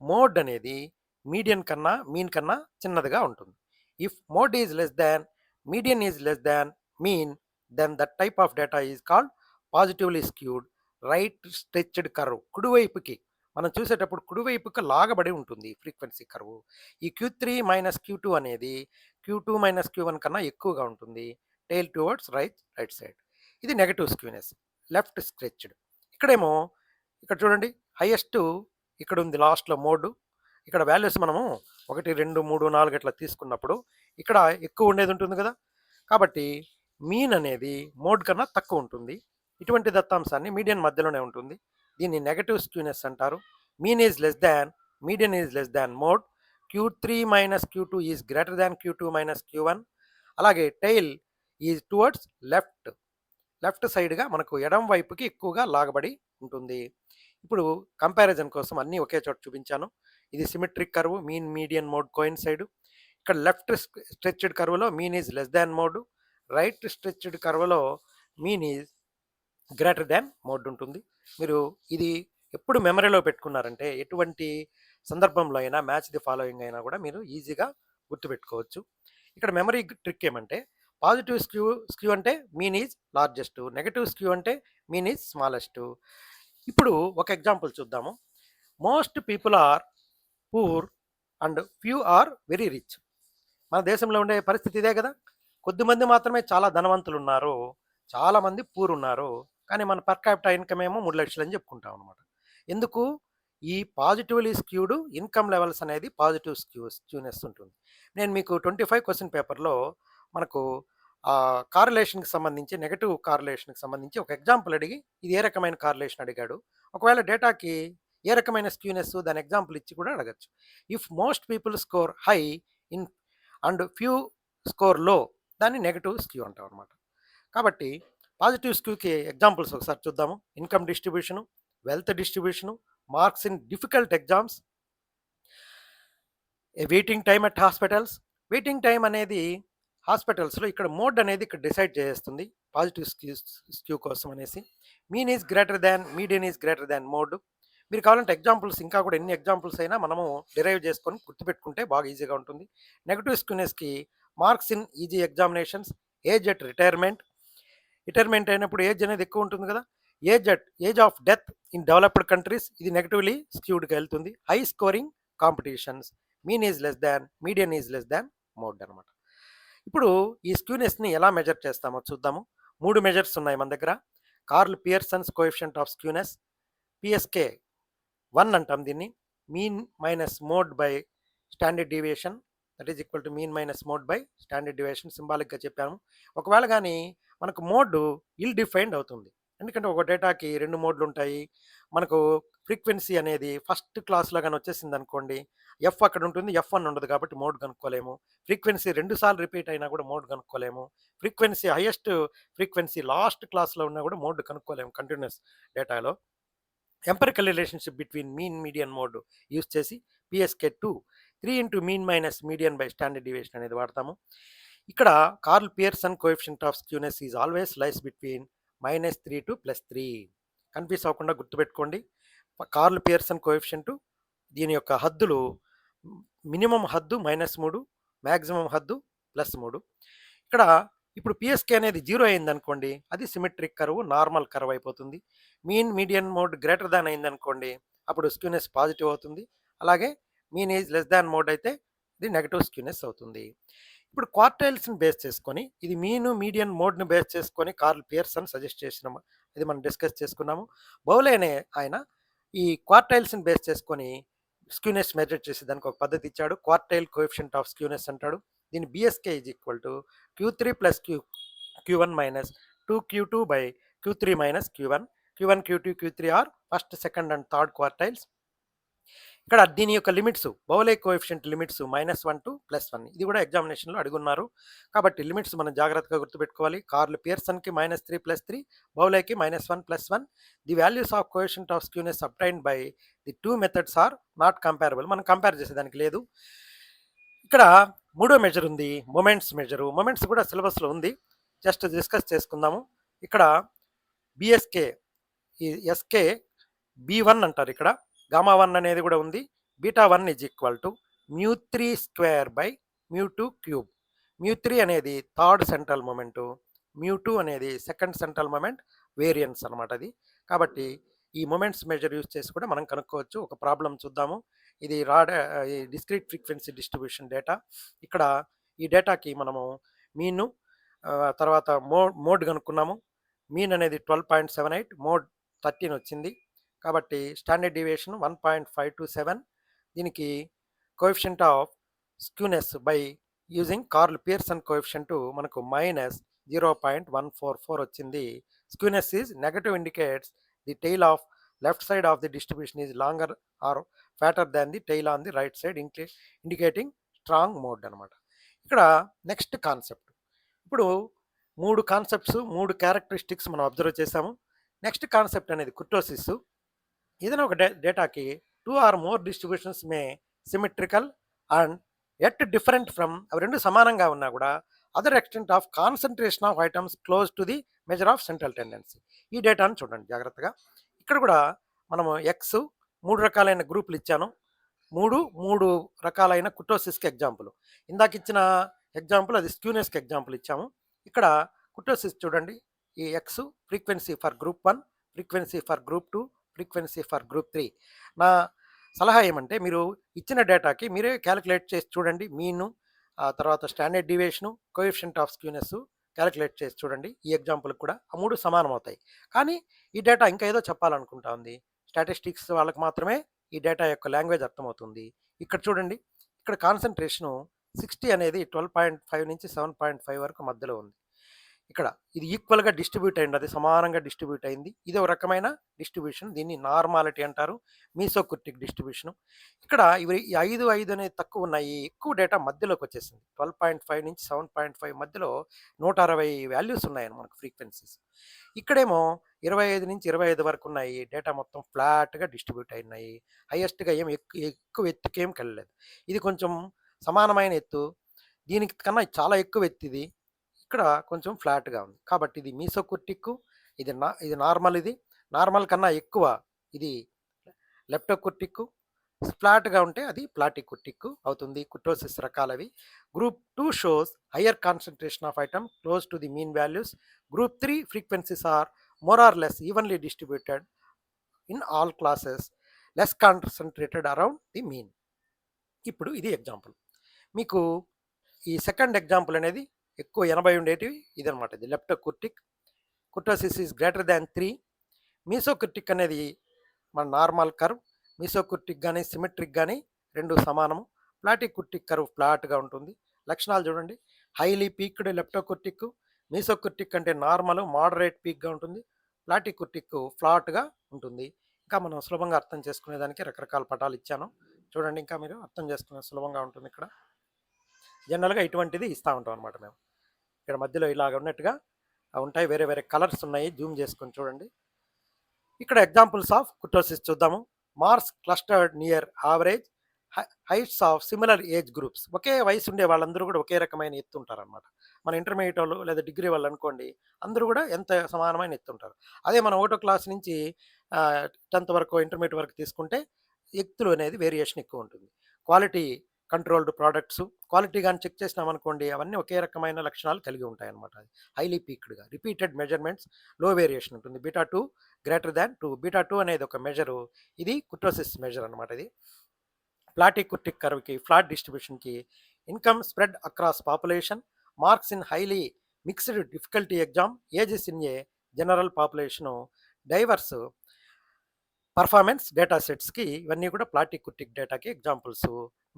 మోడ్ అనేది మీడియన్ కన్నా, మీన్ కన్నా చిన్నదిగా ఉంటుంది. If mode is less than, median is less than mean, then that type of data is called positively skewed right stretched curve. కుడివైపుకి మనం చూసేటప్పుడు కుడివైపుకి లాగబడి ఉంటుంది ఫ్రీక్వెన్సీ కర్వ్. ఈ Q3 మైనస్ Q2 అనేది Q2 మైనస్ Q1 కన్నా ఎక్కువగా ఉంటుంది. Tail towards right side. ఇది నెగటివ్ స్క్యూనెస్, లెఫ్ట్ స్ట్రెచ్డ్. ఇక్కడేమో ఇక్కడ చూడండి, హైయెస్ట్ ఇక్కడ ఉంది లాస్ట్లో మోడ్. ఇక్కడ వాల్యూస్ మనము 1, 2, 3, 4 ఇట్లా తీసుకున్నప్పుడు ఇక్కడ ఎక్కువ ఉండేది ఉంటుంది కదా. కాబట్టి మీన్ అనేది మోడ్ కన్నా తక్కువ ఉంటుంది. ఇటువంటి దత్తాంశాన్ని మీడియన్ మధ్యలోనే ఉంటుంది. దీన్ని నెగటివ్ స్క్యూనెస్ అంటారు. Mean is less than, median is less than mode. Q3 minus Q2 is greater than Q2 minus Q1. అలాగే టెయిల్ ఈజ్ టువర్డ్స్ లెఫ్ట్ సైడ్గా మనకు ఎడం వైపుకి ఎక్కువగా లాగబడి ఉంటుంది. ఇప్పుడు కంపారిజన్ కోసం అన్నీ ఒకే చోట చూపించాను. ఇది symmetric curve, mean median mode coincide. ఇక్కడ లెఫ్ట్ స్ట్రెచ్డ్ కర్వ్లో mean is less than mode, right stretched కర్వ్లో mean is greater than mode ఉంటుంది. మీరు ఇది ఎప్పుడు మెమరీలో పెట్టుకున్నారంటే ఎటువంటి సందర్భంలో అయినా మ్యాచ్ ది ఫాలోయింగ్ అయినా కూడా మీరు ఈజీగా గుర్తుపెట్టుకోవచ్చు. ఇక్కడ మెమరీ ట్రిక్ ఏమంటే పాజిటివ్ స్క్యూ అంటే mean is largest, negative skew అంటే మీన్ ఈజ్ స్మాలెస్ట్. ఇప్పుడు ఒక ఎగ్జాంపుల్ చూద్దాము. Most people are poor and few are very rich. మన దేశంలో ఉండే పరిస్థితి ఇదే కదా. కొద్దిమంది మాత్రమే చాలా ధనవంతులు ఉన్నారు, చాలామంది పూర్ ఉన్నారు. కానీ మన పర్ క్యాపిటా ఇన్కమ్ ఏమో 3 లక్షలు అని చెప్పుకుంటాం అనమాట. ఎందుకు? ఈ పాజిటివ్లీ స్క్యూడ్ ఇన్కమ్ లెవెల్స్ అనేది పాజిటివ్ స్క్యూనెస్ ఉంటుంది. నేను మీకు 25 క్వశ్చన్ పేపర్లో మనకు కార్రిలేషన్కి సంబంధించి, నెగటివ్ కార్రిలేషన్కి సంబంధించి ఒక ఎగ్జాంపుల్ అడిగి ఇది ఏ రకమైన కార్రిలేషన్ అడిగాడు. ఒకవేళ డేటాకి ఏ రకమైన స్క్యూనెస్ దాని ఎగ్జాంపుల్ ఇచ్చి కూడా అడగచ్చు. If most people score high in and few score లో, దాన్ని నెగటివ్ స్క్యూ అంటాం అనమాట. కాబట్టి పాజిటివ్ స్క్యూకి ఎగ్జాంపుల్స్ ఒకసారి చూద్దాము. Income distribution, wealth distribution, marks in difficult exams, waiting time at hospitals. Waiting time అనేది హాస్పిటల్స్లో ఇక్కడ మోడ్ అనేది ఇక్కడ డిసైడ్ చేస్తుంది పాజిటివ్ స్క్యూ కోసం అనేసి. Mean is greater than, median is greater than mode. మీరు కావాలంటే ఎగ్జాంపుల్స్ ఇంకా కూడా ఎన్ని ఎగ్జాంపుల్స్ అయినా మనము డిరైవ్ చేసుకొని గుర్తుపెట్టుకుంటే బాగా ఈజీగా ఉంటుంది. నెగటివ్ స్క్యూనెస్కి marks in easy examinations, age at retirement అయినప్పుడు ఏజ్ అనేది ఎక్కువ ఉంటుంది కదా. Age of death in developed countries, ఇది నెగటివ్లీ స్క్యూడ్కి వెళ్తుంది. High scoring competitions, mean is less than, median is less than mode అనమాట. ఇప్పుడు ఈ స్క్యూనెస్ని ఎలా మెజర్ చేస్తామో చూద్దాము. 3 మెజర్స్ ఉన్నాయి మన దగ్గర. Karl Pearson's coefficient of skewness, PSK 1 అంటాం దీన్ని. Mean minus mode by standard deviation, that is equal to mean minus mode by standard deviation, సింబాలిక్గా చెప్పాము. ఒకవేళ కానీ మనకు మోడ్ ఇల్ డిఫైన్డ్ అవుతుంది. ఎందుకంటే ఒక డేటాకి 2 మోడ్లు ఉంటాయి. మనకు ఫ్రీక్వెన్సీ అనేది ఫస్ట్ క్లాస్లో కానీ వచ్చేసింది అనుకోండి, ఎఫ్ అక్కడ ఉంటుంది, F1 ఉండదు కాబట్టి మోడ్ కనుక్కోలేము. ఫ్రీక్వెన్సీ 2 సార్లు రిపీట్ అయినా కూడా మోడ్ కనుక్కోలేము. ఫ్రీక్వెన్సీ హైయెస్ట్ ఫ్రీక్వెన్సీ లాస్ట్ క్లాస్లో ఉన్నా కూడా మోడ్ కనుక్కోలేము కంటిన్యూస్ డేటాలో. Empirical relationship between mean median mode use చేసి PSK2 3 into mean minus median by standard deviation అనేది వాడతాము. ఇక్కడ Karl Pearson coefficient of skewness is always lies between -3 to +3. Confuse అవ్వకుండా గుర్తుపెట్టుకోండి. కార్ల్ పియర్సన్ కోఎఫిషియంట్ దీని యొక్క హద్దులు మినిమం హద్దు -3, మ్యాక్సిమం హద్దు +3. ఇక్కడ ఇప్పుడు పిఎస్కే అనేది 0 అయిందనుకోండి, అది సిమెట్రిక్ కర్వ్, నార్మల్ కర్వ్ అయిపోతుంది. Mean median mode greater than అయిందనుకోండి, అప్పుడు స్క్యూనెస్ పాజిటివ్ అవుతుంది. అలాగే mean is less than mode అయితే ఇది నెగటివ్ స్క్యూనెస్ అవుతుంది. ఇప్పుడు క్వార్టైల్స్ని బేస్ చేసుకొని, ఇది మీను మీడియన్ మోడ్ని బేస్ చేసుకొని కార్ల్ పియర్సన్ సజెస్ట్ చేసిన, ఇది మనం డిస్కస్ చేసుకున్నాము. బౌలే అనే ఆయన ఈ క్వార్టైల్స్ని బేస్ చేసుకొని స్క్యూనెస్ మెజర్ చేసి దానికి ఒక పద్ధతి ఇచ్చాడు. క్వార్టైల్ కోఎఫిషియంట్ ఆఫ్ స్క్యూనెస్ అంటాడు. దీని BSK is equal to Q3 plus Q1 minus 2Q2 by Q3 minus Q1. Q1, Q2, Q3 are first, second and third quartiles. ఇక్కడ దీని యొక్క limits, Bowley coefficient limits -1 to +1. ఇది కూడా ఎగ్జామినేషన్లో అడుగున్నారు కాబట్టి లిమిట్స్ మనం జాగ్రత్తగా గుర్తుపెట్టుకోవాలి. కార్ల్ పియర్సన్కి -3 +3, బౌలేకి -1 +1. The values of coefficient of skewness obtained by the two methods are not comparable. మనం కంపేర్ చేసేదానికి లేదు. ఇక్కడ మూడో మెజర్ ఉంది, మొమెంట్స్ మెజరు. మొమెంట్స్ కూడా సిలబస్లో ఉంది, జస్ట్ డిస్కస్ చేసుకుందాము. ఇక్కడ బిఎస్కే, ఈ ఎస్కే B1 అంటారు. ఇక్కడ γ1 అనేది కూడా ఉంది. β1 is equal to μ3² by μ2 cube. μ3 అనేది థర్డ్ సెంట్రల్ మొమెంటు, μ2 అనేది సెకండ్ సెంట్రల్ మొమెంట్ వేరియన్స్ అనమాట అది. కాబట్టి ఈ మొమెంట్స్ మెజర్ యూజ్ చేసి కూడా మనం కనుక్కోవచ్చు. ఒక ప్రాబ్లం చూద్దాము. ఇది ఈ డిస్క్రీట్ ఫ్రీక్వెన్సీ డిస్ట్రిబ్యూషన్ డేటా. ఇక్కడ ఈ డేటాకి మనము మీను, తర్వాత మోడ్ కనుక్కున్నాము. మీన్ అనేది 12.78, మోడ్ 13 వచ్చింది. కాబట్టి స్టాండర్డ్ డీవియేషన్ 1.527. దీనికి coefficient of skewness by using Karl Pearson coefficient మనకు -0.144 వచ్చింది. Skewness is negative, indicates the tail of left side of the distribution is longer or fatter than the tail on the right side, indicating strong mode అనమాట. ఇక్కడ నెక్స్ట్ కాన్సెప్ట్, ఇప్పుడు 3 కాన్సెప్ట్స్, 3 క్యారెక్టరిస్టిక్స్ మనం అబ్జర్వ్ చేసాము. నెక్స్ట్ కాన్సెప్ట్ అనేది కుర్టోసిస్. ఏదైనా ఒక డేటాకి 2 or more distributions may symmetrical and at different from, అవి రెండు సమానంగా ఉన్నా కూడా other extent of concentration of items close to the measure of central tendency. ఈ డేటాను చూడండి జాగ్రత్తగా. ఇక్కడ కూడా మనము ఎక్స్ 3 రకాలైన గ్రూపులు ఇచ్చాను, మూడు రకాలైన కుర్టోసిస్కి ఎగ్జాంపుల్. ఇందాక ఇచ్చిన ఎగ్జాంపుల్ అది స్క్యూనెస్కి ఎగ్జాంపుల్ ఇచ్చాము. ఇక్కడ కుర్టోసిస్ చూడండి. ఈ X frequency for group 1, frequency for group 2, frequency for group 3. నా సలహా ఏమంటే మీరు ఇచ్చిన డేటాకి మీరే క్యాలిక్యులేట్ చేసి చూడండి. మీను, తర్వాత standard deviation, coefficient of skewness calculate చేసి చూడండి. ఈ ఎగ్జాంపుల్కి కూడా ఆ 3 సమానం అవుతాయి. కానీ ఈ డేటా ఇంకా ఏదో చెప్పాలనుకుంటా ఉంది. స్టాటిస్టిక్స్ వాళ్ళకి మాత్రమే ఈ డేటా యొక్క లాంగ్వేజ్ అర్థమవుతుంది. ఇక్కడ చూడండి, ఇక్కడ కాన్సన్ట్రేషను 60 అనేది 12.5 నుంచి 7.5 వరకు మధ్యలో ఉంది. ఇక్కడ ఇది ఈక్వల్గా డిస్ట్రిబ్యూట్ అయింది, అది సమానంగా డిస్ట్రిబ్యూట్ అయింది. ఇది ఒక రకమైన డిస్ట్రిబ్యూషన్, దీన్ని నార్మాలిటీ అంటారు, మీసోకుర్టిక్ డిస్ట్రిబ్యూషన్. ఇక్కడ ఇవి 5 అనేది తక్కువ ఉన్నాయి, ఎక్కువ డేటా మధ్యలోకి వచ్చేసింది. 12.5 నుంచి 7.5 మధ్యలో 160 వాల్యూస్ ఉన్నాయి మనకు ఫ్రీక్వెన్సీస్. ఇక్కడేమో 25 నుంచి 25 వరకు ఉన్నాయి, డేటా మొత్తం ఫ్లాట్గా డిస్ట్రిబ్యూట్ అయినాయి. హైయెస్ట్గా ఏం ఎక్కువ ఎత్తుకేం వెళ్ళలేదు. ఇది కొంచెం సమానమైన ఎత్తు, దీనికి కన్నా చాలా ఎక్కువ ఎత్తు ఇది. ఇక్కడ కొంచెం ఫ్లాట్గా ఉంది. కాబట్టి ఇది మీసోకుర్టిక్, ఇది నార్మల్. ఇది నార్మల్ కన్నా ఎక్కువ ఇది లెప్టోకుర్టిక్. ఫ్లాట్గా ఉంటే అది ప్లాటికుర్టిక్ అవుతుంది. కుర్టోసిస్ రకాలవి. Group 2 shows higher concentration of item close to the mean values. Group 3 frequencies are more or less evenly distributed in all classes, less concentrated around the mean. ఇప్పుడు ఇది ఎగ్జాంపుల్. మీకు ఈ సెకండ్ ఎగ్జాంపుల్ అనేది ఎక్కువ 80 ఉండేటివి ఇదనమాట. ఇది లెప్టోకుర్టిక్. కుర్టోసిస్ ఈజ్ గ్రేటర్ దాన్ 3. మీసోకుర్టిక్ అనేది మన నార్మల్ కర్వ్. మీసోకుర్టిక్ కానీ సిమెట్రిక్ కానీ రెండు సమానము. ప్లాటికుర్టిక్ కర్వ్ ఫ్లాట్గా ఉంటుంది. లక్షణాలు చూడండి, హైలీ పీక్డ్ లెప్టోకుర్టిక్. మీసోకుర్టిక్ అంటే నార్మల్ మోడరేట్ పీక్గా ఉంటుంది. ప్లాటికుర్టిక్ ఫ్లాట్గా ఉంటుంది. ఇంకా మనం సులభంగా అర్థం చేసుకునేదానికి రకరకాల పటాలు ఇచ్చాను చూడండి, ఇంకా మీరు అర్థం చేసుకునే సులభంగా ఉంటుంది. ఇక్కడ జనరల్గా ఇటువంటిది ఇస్తూ ఉంటాం అనమాట మేము. ఇక్కడ మధ్యలో ఇలాగ ఉన్నట్టుగా ఉంటాయి, వేరే వేరే కలర్స్ ఉన్నాయి, జూమ్ చేసుకొని చూడండి. ఇక్కడ ఎగ్జాంపుల్స్ ఆఫ్ కుర్టోసిస్ చూద్దాము. Marks clustered near average heights of similar age groups. ఒకే వయసు ఉండే వాళ్ళందరూ కూడా ఒకే రకమైన ఎత్తు ఉంటారనమాట. మన ఇంటర్మీడియేట్ వాళ్ళు లేదా డిగ్రీ వాళ్ళు అనుకోండి, అందరూ కూడా ఎంత సమానమైన ఎత్తుంటారు. అదే మనం ఒకటో క్లాస్ నుంచి 10థ్ వరకు ఇంటర్మీడియేట్ వరకు తీసుకుంటే ఎత్తులు అనేది వేరియేషన్ ఎక్కువ ఉంటుంది. క్వాలిటీ కంట్రోల్డ్ ప్రొడక్ట్స్ క్వాలిటీ గాని చెక్ చేసినామనుకోండి, అవన్నీ ఒకే రకమైన లక్షణాలు కలిగి ఉంటాయన్నమాట. హైలీ పీక్డ్‌గా రిపీటెడ్ మెజర్‌మెంట్స్, లో వేరియేషన్ ఉంటుంది. Beta 2 greater than 2. బీటా 2 అనేది ఒక మెజరు. ఇది కుర్టోసిస్ మెజర్ అనమాట ఇది. ప్లాటికుర్టిక్ కర్వ్‌కి, ఫ్లాట్ డిస్ట్రిబ్యూషన్‌కి, income spread across population, marks in highly mixed difficulty exam, ages in a general population, diverse performance data సెట్స్‌కి ఇవన్నీ కూడా ప్లాటికుర్టిక్ డేటాకి ఎగ్జాంపుల్స్.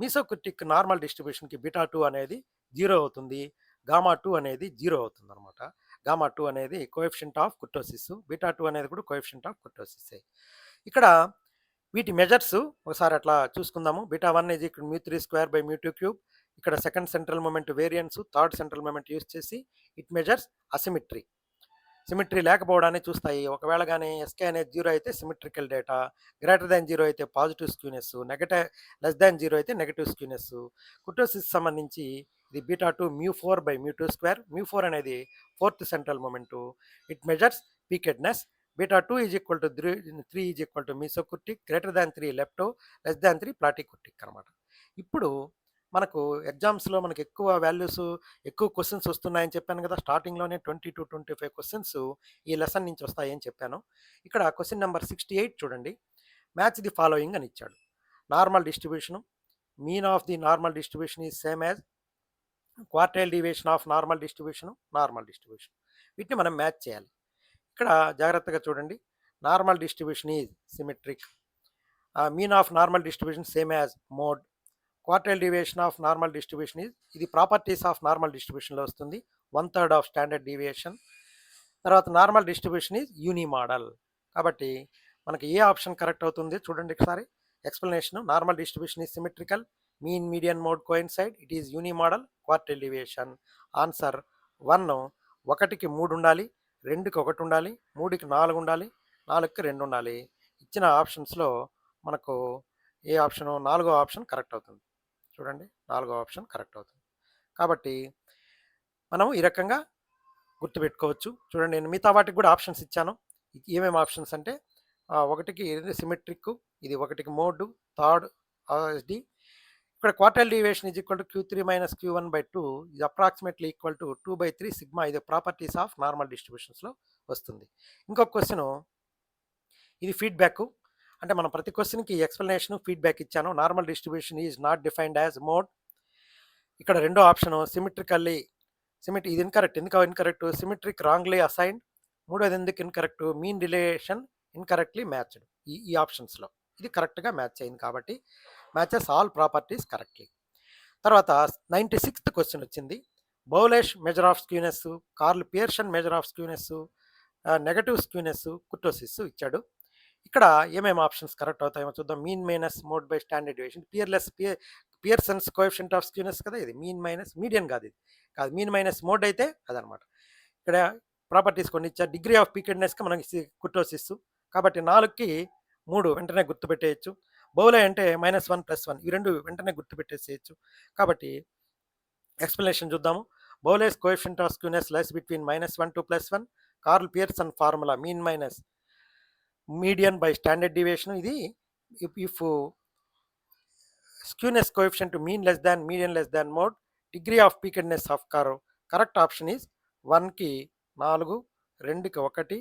మీసోకుర్టిక్ నార్మల్ డిస్ట్రిబ్యూషన్‌కి బీటా 2 అనేది 0 అవుతుంది. గామా 2 అనేది 0 అవుతుందనమాట. గామా 2 అనేది కోఎఫిషియంట్ ఆఫ్ కుర్టోసిస్. బీటా 2 అనేది కూడా కోఎఫిషియంట్ ఆఫ్ కుర్టోసిస్సే. ఇక్కడ వీటి మెజర్స్ ఒకసారి అట్లా చూసుకుందాము. బీటా 1 ఈజ్ ఈక్వల్ μ3² బై μ2³ ఇక్కడ second central moment variance, third central moment use చేసి ఇట్ మెజర్స్ అసిమెట్రీ. సిమెట్రీ లేకపోవడాన్ని చూస్తాయి. ఒకవేళ గానీ ఎస్కే అనేది 0 అయితే సిమెట్రికల్ డేటా, గ్రేటర్ దాన్ 0 అయితే పాజిటివ్ స్క్యూనెస్, లెస్ దాన్ 0 అయితే నెగెటివ్ స్క్యూనెస్. కుర్టోసిస్ సంబంధించి ఇది బీటా 2 μ4/μ2². μ4 అనేది fourth central moment. It measures peakedness. Beta 2 is equal to 3 is equal to mesokurtic, greater than 3 lepto, less than 3 platykurtic అనమాట. ఇప్పుడు మనకు ఎగ్జామ్స్‌లో మనకు ఎక్కువ వాల్యూస్, ఎక్కువ క్వెషన్స్ వస్తున్నాయని చెప్పాను కదా! స్టార్టింగ్‌లోనే 20-25 క్వెషన్స్ ఈ లెసన్ నుంచి వస్తాయని చెప్పాను. ఇక్కడ క్వెషన్ నంబర్ 68 చూడండి. మ్యాచ్ ది ఫాలోయింగ్ అని ఇచ్చాడు. Normal distribution, mean of the normal distribution is same as quartile deviation of normal distribution, normal distribution. వీటిని మనం మ్యాచ్ చేయాలి. ఇక్కడ జాగ్రత్తగా చూడండి. Normal distribution is symmetric. Mean of normal distribution same as mode. Quartile deviation of normal distribution is, ఇది ప్రాపర్టీస్ ఆఫ్ నార్మల్ డిస్ట్రిబ్యూషన్లో వస్తుంది, 1/3 ఆఫ్ స్టాండర్డ్ డీవియేషన్. తర్వాత normal distribution is uni model. కాబట్టి మనకి ఏ ఆప్షన్ కరెక్ట్ అవుతుంది చూడండి ఒకసారి. Explanation: normal distribution is symmetrical, mean median mode coincide, it is uni model, quartile deviation. Answer 1. 1కి 3 ఉండాలి, 2కి 1 ఉండాలి, 3కి 4 ఉండాలి, 4కి 2 ఉండాలి. ఇచ్చిన ఆప్షన్స్లో మనకు ఏ ఆప్షను, 4వ ఆప్షన్ కరెక్ట్ అవుతుంది. చూడండి, 4వ ఆప్షన్ కరెక్ట్ అవుతుంది. కాబట్టి మనం ఈ రకంగా గుర్తుపెట్టుకోవచ్చు. చూడండి, నేను మిగతా వాటికి కూడా ఆప్షన్స్ ఇచ్చాను. ఏమేమి ఆప్షన్స్ అంటే 1కి సిమెట్రిక్, ఇది 1కి మోడ్, థర్డ్ డి. ఇక్కడ quartile deviation is equal to Q3 minus Q1/2 ఇది అప్రాక్సిమేట్లీ ఈక్వల్ టు 2/3 సిగ్మా. ఇది ప్రాపర్టీస్ ఆఫ్ నార్మల్ డిస్ట్రిబ్యూషన్స్లో వస్తుంది. ఇంకొక క్వశ్చను, ఇది ఫీడ్బ్యాక్. అంటే మనం ప్రతి క్వశ్చన్కి ఎక్స్ప్లెనేషన్, ఫీడ్బ్యాక్ ఇచ్చాను. Normal distribution is not defined as mode. ఇక్కడ రెండో ఆప్షన్ సిమెట్రికల్లీ, ఇది ఇన్కరెక్ట్. ఎందుకు ఇన్కరెక్ట్? Symmetric wrongly assigned. మూడోది ఎందుకు incorrect? Mean relation incorrectly matched. ఈ ఆప్షన్స్లో ఇది కరెక్ట్గా మ్యాచ్ అయింది కాబట్టి మ్యాచెస్ ఆల్ ప్రాపర్టీస్ కరెక్ట్లీ. తర్వాత 96th క్వశ్చన్ వచ్చింది. Bowley's measure of skewness, Karl Pearson measure of skewness, negative skewness, kurtosis ఇచ్చాడు. ఇక్కడ ఏమేమి ఆప్షన్స్ కరెక్ట్ అవుతాయో చూద్దాం. Mean minus mode by standard deviation, Pearson's coefficient of skewness కదా ఇది. మీన్ మైనస్ మీడియన్ కాదు, ఇది కాదు. మీన్ మైనస్ మోడ్ అయితే అదనమాట. ఇక్కడ ప్రాపర్టీస్ కొన్ని ఇచ్చారు. డిగ్రీ ఆఫ్ పీకెడ్నెస్కి మనకి కుర్టోసిస్. కాబట్టి 4కి 3 వెంటనే గుర్తుపెట్టేయచ్చు. బౌలే అంటే -1 +1 ఈ రెండు వెంటనే గుర్తుపెట్టేసేయచ్చు. కాబట్టి ఎక్స్ప్లెనేషన్ చూద్దాము. Bowley's coefficient of skewness lies between -1 to +1. Karl Pearson formula mean minus median by standard deviation. ఇది if skewness coefficient mean less than, median less than mode, degree of peakedness of curve. Correct option is 1కి 4, 2కి 1,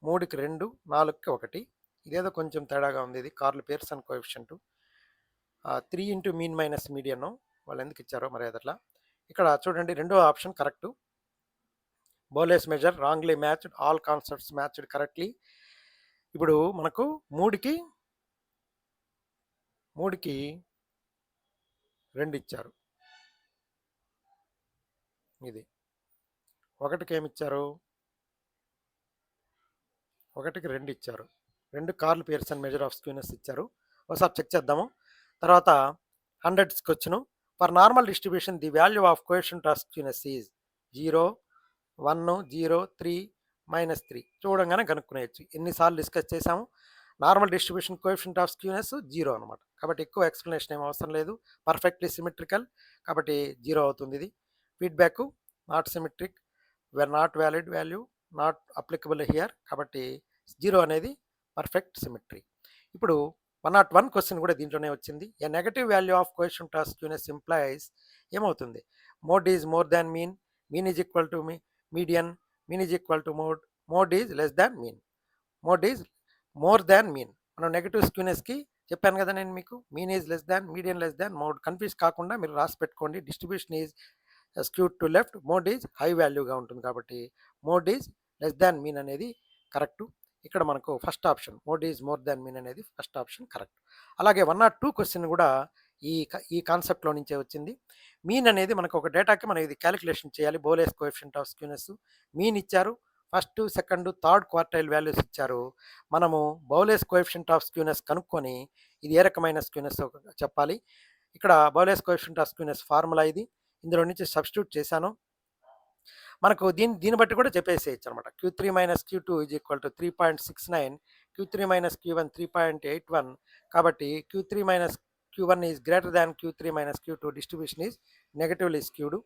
3కి 2, 4కి 1. ఇదేదో కొంచెం తేడాగా ఉంది. ఇది Karl Pearson coefficient 3 into mean minus median. వాళ్ళు ఎందుకు ఇచ్చారో మరి అదట్లా. ఇక్కడ చూడండి, రెండో option correct. Bowley's measure wrongly matched, all concepts matched correctly. ఇప్పుడు మనకు 3కి 2 ఇచ్చారు. ఇది 1కి ఏమి ఇచ్చారు? 1కి 2 ఇచ్చారు. 2 curl Pearson measure of skewness ఇచ్చారు. ఒకసారి చెక్ చేద్దాము. తర్వాత 100కి వచ్చును. For normal distribution the value of coefficient of skewness is 0, 1, 0, 3, -3. చూడంగానే కనుక్కునేయచ్చు. ఎన్నిసార్లు డిస్కస్ చేసాము. Normal distribution coefficient of skewness 0 అనమాట. కాబట్టి ఎక్కువ ఎక్స్‌ప్లనేషన్ ఏమి అవసరం లేదు. పర్ఫెక్ట్‌లీ సిమెట్రికల్ కాబట్టి 0 అవుతుంది ఇది. Feedback not symmetric, not valid value, not applicable here కాబట్టి 0 అనేది పర్ఫెక్ట్ సిమెట్రీ. ఇప్పుడు 101 క్వెషన్ కూడా దీంట్లోనే వచ్చింది. A negative value of coefficient of skewness implies ఏమవుతుంది? Mode is more than mean, mean is equal to median, mean is equal to mode, mode is less than mean, mode is more than mean. మనం నెగటివ్ స్క్యూనెస్కి చెప్పాను కదా నేను మీకు, mean is less than, median less than, mode confuse కాకుండా మీరు రాసి పెట్టుకోండి. Distribution is skewed to left, mode is high వాల్యూగా ఉంటుంది కాబట్టి mode is less than mean అనేది కరెక్ట్. ఇక్కడ మనకు first option mode is more than mean అనేది ఫస్ట్ ఆప్షన్ కరెక్ట్. అలాగే 102 క్వశ్చన్ కూడా ఈ కాన్సెప్ట్లో నుంచే వచ్చింది. మీన్ అనేది మనకు ఒక డేటాకి మనం ఇది క్యాలిక్యులేషన్ చేయాలి. బోలేస్ కోఎఫిషియంట్ ఆఫ్ స్క్యూనెస్ మీన్ ఇచ్చారు, first second third quartile values ఇచ్చారు. మనము బౌలేస్ కోఎఫిషియంట్ ఆఫ్ స్క్యూనెస్ కనుక్కొని ఇది ఏ రకమైన స్క్యూనెస్ చెప్పాలి. ఇక్కడ బౌలేస్ కోఎఫిషియంట్ ఆఫ్ స్క్యూనెస్ ఫార్ములా ఇది, ఇందులో నుంచి సబ్స్టిట్యూట్ చేశాను. మనకు దీన్ని బట్టి కూడా చెప్పేసేయచ్చు అనమాట. Q3 minus Q2 is equal to 3.69, Q3 minus Q1 3.81 కాబట్టి Q3 minus Q1 is greater than Q3 minus Q2, distribution is negatively skewed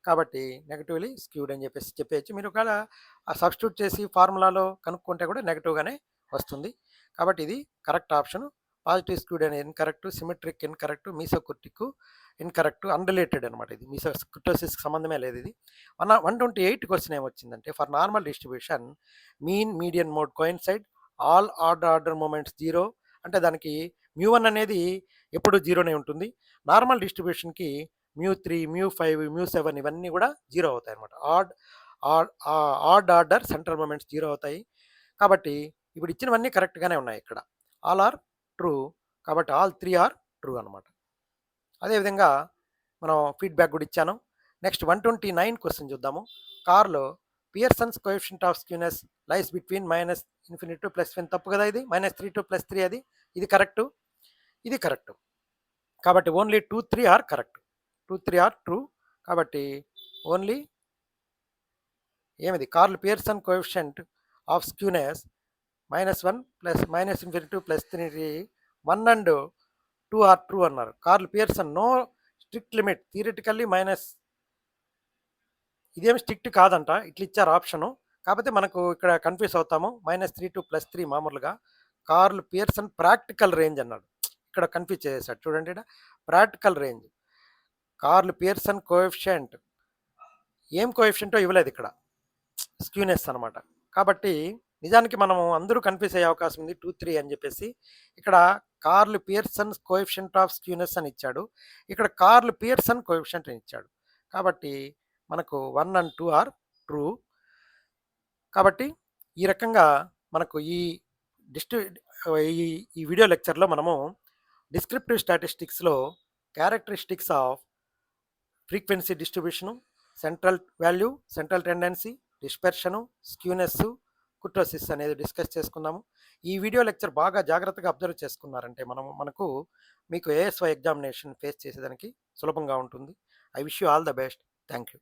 కాబట్టి నెగటివ్లీ స్క్యూడ్ అని చెప్పేయచ్చు. మీరు ఒకవేళ ఆ సబ్స్టిట్యూట్ చేసి ఫార్ములాలో కనుక్కుంటే కూడా నెగటివ్గానే వస్తుంది. కాబట్టి ఇది కరెక్ట్ ఆప్షన్. పాజిటివ్ స్క్యూడ్ అనేది incorrect, symmetric incorrect, mesokurtic incorrect, unrelated అనమాట. ఇది కుర్టోసిస్కి సంబంధమే లేదు. ఇది 128 క్వశ్చన్ ఏమొచ్చిందంటే for normal distribution mean median mode coincide all order moments 0 అంటే దానికి μ1 అనేది ఎప్పుడు 0నే ఉంటుంది. నార్మల్ డిస్ట్రిబ్యూషన్కి μ3, μ5, μ7 ఇవన్నీ కూడా 0 అవుతాయి అనమాట. ఆడ్ ఆర్డర్ సెంట్రల్ మూమెంట్స్ 0 అవుతాయి. కాబట్టి ఇప్పుడు ఇచ్చినవన్నీ కరెక్ట్గానే ఉన్నాయి. ఇక్కడ ఆల్ ఆర్ ట్రూ కాబట్టి ఆల్ 3 ఆర్ ట్రూ అనమాట. అదేవిధంగా మనం ఫీడ్బ్యాక్ కూడా ఇచ్చాను. నెక్స్ట్ 129 క్వశ్చన్ చూద్దాము. కార్లో పియర్సన్స్ coefficient of skewness lies between -∞ to +1 తప్పు కదా ఇది, -3 టు +3 అది, ఇది కరెక్ట్, ఇది కరెక్ట్. కాబట్టి only 2, 3 are correct, 2, 3 are true. కాబట్టి ఓన్లీ ఏమిది Karl Pearson coefficient of skewness -1 plus -∞ to +3 1 and 2 are true అన్నారు. Karl Pearson no strict limit theoretically ఇదేమి స్ట్రిక్ట్ కాదంట, ఇట్లా ఇచ్చారు ఆప్షను. కాకపోతే మనకు ఇక్కడ కన్ఫ్యూజ్ అవుతాము. -3 టు +3 మామూలుగా. కార్ల్ పియర్సన్ ప్రాక్టికల్ రేంజ్ అన్నాడు, ఇక్కడ కన్ఫ్యూజ్ చేసేసాడు చూడండి. ఇక్కడ practical range curl Pearson coefficient ఏం కోఎఫిషియంటో ఇవ్వలేదు ఇక్కడ, స్క్యూనెస్ అనమాట. కాబట్టి నిజానికి మనము అందరూ కన్ఫ్యూజ్ అయ్యే అవకాశం ఉంది 2, 3 అని చెప్పేసి. ఇక్కడ Karl Pearson coefficient of skewness అని ఇచ్చాడు, ఇక్కడ కార్ల్ పియర్సన్ కోఎఫిషియంట్ అని ఇచ్చాడు. కాబట్టి మనకు 1 అండ్ 2 ఆర్ ట్రూ. కాబట్టి ఈ రకంగా మనకు ఈ ఈ ఈ వీడియో లెక్చర్లో మనము డిస్క్రిప్టివ్ స్టాటిస్టిక్స్లో characteristics of frequency distribution, central value, central tendency, dispersion, skewness, kurtosis అనేది డిస్కస్ చేసుకున్నాము. ఈ వీడియో లెక్చర్ బాగా జాగ్రత్తగా అబ్జర్వ్ చేసుకున్నారంటే మనకు మీకు ఏఎస్వై ఎగ్జామినేషన్ ఫేస్ చేసేదానికి సులభంగా ఉంటుంది. I wish you all the best. Thank you.